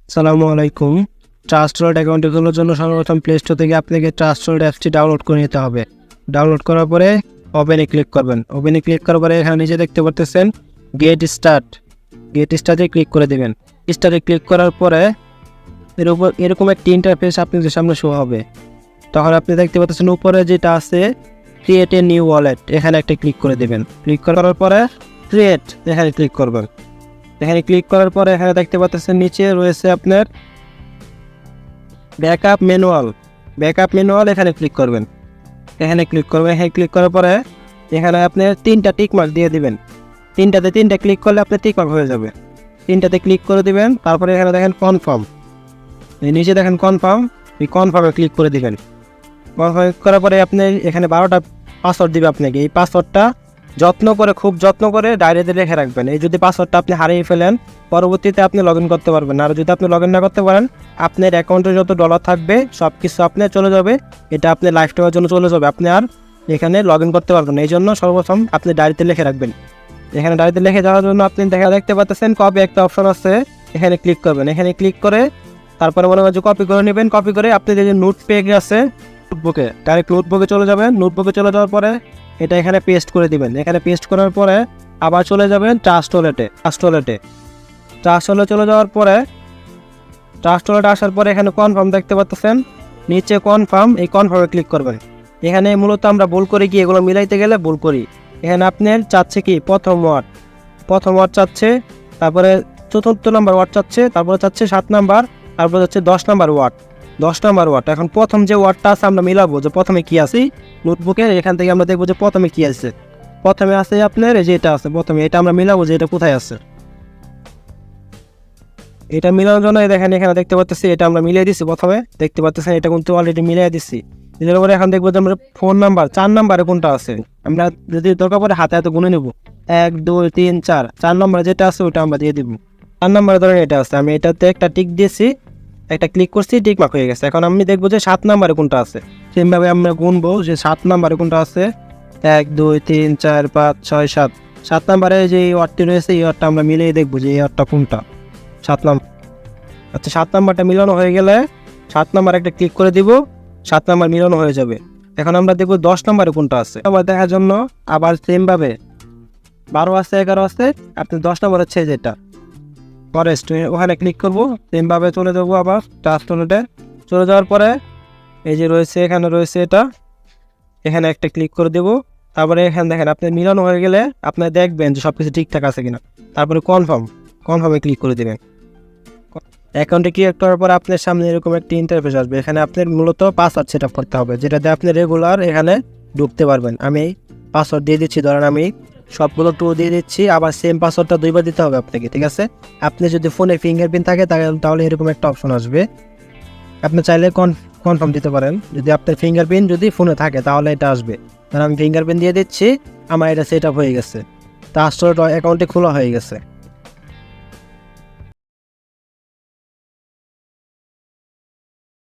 সালামু আলাইকুম। Trust wallet অ্যাকাউন্টে খোলার জন্য সর্বপ্রথম প্লে স্টোর থেকে আপনাকে ট্রাস্ট ওয়ালেট অ্যাপসটি ডাউনলোড করে নিতে হবে। ডাউনলোড করার পরে ওপেনে ক্লিক করবেন। ওপেনে ক্লিক করার পরে এখানে নিচে দেখতে পাচ্ছেন গেট স্টার্টে ক্লিক করে দেবেন। স্টার্টে ক্লিক করার পরে এরকম একটি ইন্টারফেস আপনাদের সামনে শো হবে। তখন আপনি দেখতে পাচ্ছেন উপরে যেটা আছে ক্রিয়েট এ নিউ ওয়ালেট, এখানে একটা ক্লিক করে দেবেন। ক্লিক করার পরে ক্রিয়েট এখানে ক্লিক করবেন। এখানে ক্লিক করার পরে এখানে দেখতে পাচ্ছেন নিচে রয়েছে আপনার ব্যাকআপ ম্যানুয়াল, এখানে ক্লিক করবেন। এখানে ক্লিক করার পরে এখানে আপনি 3টা টিক মার্ক দিয়ে দিবেন। 3টা ক্লিক করলে আপনার টিক মার্ক হয়ে যাবে। 3টাতে ক্লিক করে দিবেন। তারপরে এখানে দেখেন কনফার্ম, নিচে দেখেন কনফার্ম, এই কনফার্মে ক্লিক করে দিবেন। কনফার্ম করার পরে আপনি এখানে 12টা পাসওয়ার্ড দিবে আপনাকে। এই পাসওয়ার্ডটা খুব যত্ন করে ডায়েরিতে লিখে রাখবেন। এই যদি পাসওয়ার্ডটা আপনি হারিয়ে ফেলেন পরবর্তীতে আপনি লগ ইন করতে পারবেন না। আর যদি আপনি লগ ইন না করতে পারেন আপনার অ্যাকাউন্টে যত ডলার থাকবে সব কিছু আপনার চলে যাবে। এটা আপনার লাইফ টাইমের জন্য চলে যাবে। আপনি আর এখানে লগ ইন করতে পারবেন না। এই জন্য সর্বপ্রথম আপনি ডায়েরিতে লিখে রাখবেন। এখানে ডায়েরিতে লিখে যাওয়ার জন্য আপনি দেখতে পাচ্ছেন কপি একটা অপশন আছে, এখানে ক্লিক করবেন। এখানে ক্লিক করে তারপরে মনে হয় কপি করে নেবেন। কপি করে আপনি যে নোট পেজ আছে নোটবুকে ডাইরেক্ট নোটবুকে চলে যাবেন। নোটবুকে চলে যাওয়ার পরে এটা এখানে পেস্ট করে দিবেন। এখানে পেস্ট করার পরে আবার চলে যাবেন ট্রাস্ট ওয়ালেটে চলে যাওয়ার পরে ট্রাস্ট ওয়ালেটে আসার পরে এখানে কনফার্ম দেখতে পাচ্ছেন, নিচে কনফার্ম, এই কনফার্মে ক্লিক করবেন। এখানে মূলত আমরা ভুল করি কি এগুলো মিলাইতে গেলে ভুল করি। এখানে আপনার চাচ্ছে কি প্রথম ওয়ার্ড চাচ্ছে, তারপরে 4র্থ নাম্বার ওয়ার্ড চাচ্ছে, তারপরে চাচ্ছে 7 নাম্বার, তারপরে হচ্ছে 10 নাম্বার ওয়ার্ড। এখন প্রথম যে ওয়ার্ডটা আছে আমরা মিলাবো যে প্রথমে কি আছে নোটবুকে। এখান থেকে আমরা দেখবো যে প্রথমে কি আছে। প্রথমে আছে আপনার এই যে এটা আছে প্রথমে, এটা আমরা মিলাবো যে এটা কোথায় আছে। এটা মিলানোর জন্য দেখেন এখানে দেখতে পাচ্ছি এটা আমরা মিলিয়ে দিচ্ছি। প্রথমে দেখতে পাচ্ছেন এটা কিন্তু অলরেডি মিলিয়ে দিচ্ছি। এর পরে এখন দেখবো যে আমরা ফোন নাম্বার 4 নাম্বারে কোনটা আছে। আমরা যদি দরকার পড়ে হাতে গুনে নেবো 1 2 3 4 নম্বরে যেটা আছে ওটা আমরা দিয়ে দিব। 4 নম্বরে ধরেন এটা আছে, আমি এটাতে একটা টিক দিয়েছি, একটা ক্লিক করছি, টিক মার্ক হয়ে গেছে। এখন আমি দেখবো যে 7 নাম্বারে কোনটা আছে। সেমভাবে আমরা গুনবো যে 7 নাম্বারে কোনটা আছে। 1 2 3 4 5 6 7 7 নাম্বারে যে ওয়ার্ডটি রয়েছে এই ওয়ার্ডটা আমরা মিলিয়ে দেখবো যে এই ওয়ার্ডটা কোনটা 7 নাম্বার। আচ্ছা 7 নাম্বারটা মিলানো হয়ে গেলে 7 নাম্বার একটা ক্লিক করে দিব, 7 নাম্বার মিলানো হয়ে যাবে। এখন আমরা দেখবো 10 নাম্বারে কোনটা আছে। আবার দেখার জন্য আবার সেমভাবে 12 আছে 11 আছে, আপনি 10 নাম্বার হচ্ছে যেটা ফরেস্ট, ওখানে ক্লিক করবো। সেমভাবে চলে যাবো আবার ট্রাস্ট ওয়ালেটে। চলে যাওয়ার পরে এই যে রয়েছে এখানে রয়েছে এটা, এখানে একটা ক্লিক করে দেবো। তারপরে এখানে দেখেন আপনি মিলানো হয়ে গেলে আপনার দেখবেন যে সব কিছু ঠিকঠাক আছে কিনা। তারপরে কনফার্মে ক্লিক করে দেবেন। অ্যাকাউন্টে ক্রিয়েট করার পর আপনার সামনে এরকম একটি ইন্টারফেস আসবে। এখানে আপনার মূলত পাসওয়ার্ড সেট আপ করতে হবে, যেটাতে আপনি রেগুলার এখানে ঢুকতে পারবেন। আমি পাসওয়ার্ড দিয়ে দিচ্ছি, ধরেন আমি সবগুলো 2 দিয়ে দিচ্ছি। আবার সেম পাসওয়ার্ডটা 2বার দিতে হবে আপনাকে, ঠিক আছে। আপনি যদি ফোনে ফিঙ্গারপ্রিন্ট থাকে তাহলে এরকম একটা অপশন আসবে, আপনি চাইলে কনফার্ম দিতে পারেন। যদি আপনার ফিঙ্গারপ্রিন্ট যদি ফোনে থাকে তাহলে এটা আসবে। কারণ আমি ফিঙ্গারপ্রিন্ট দিয়ে দিচ্ছি, আমার এটা সেট আপ হয়ে গেছে, ট্রাস্ট ওয়ালেট অ্যাকাউন্টে খোলা হয়ে গেছে।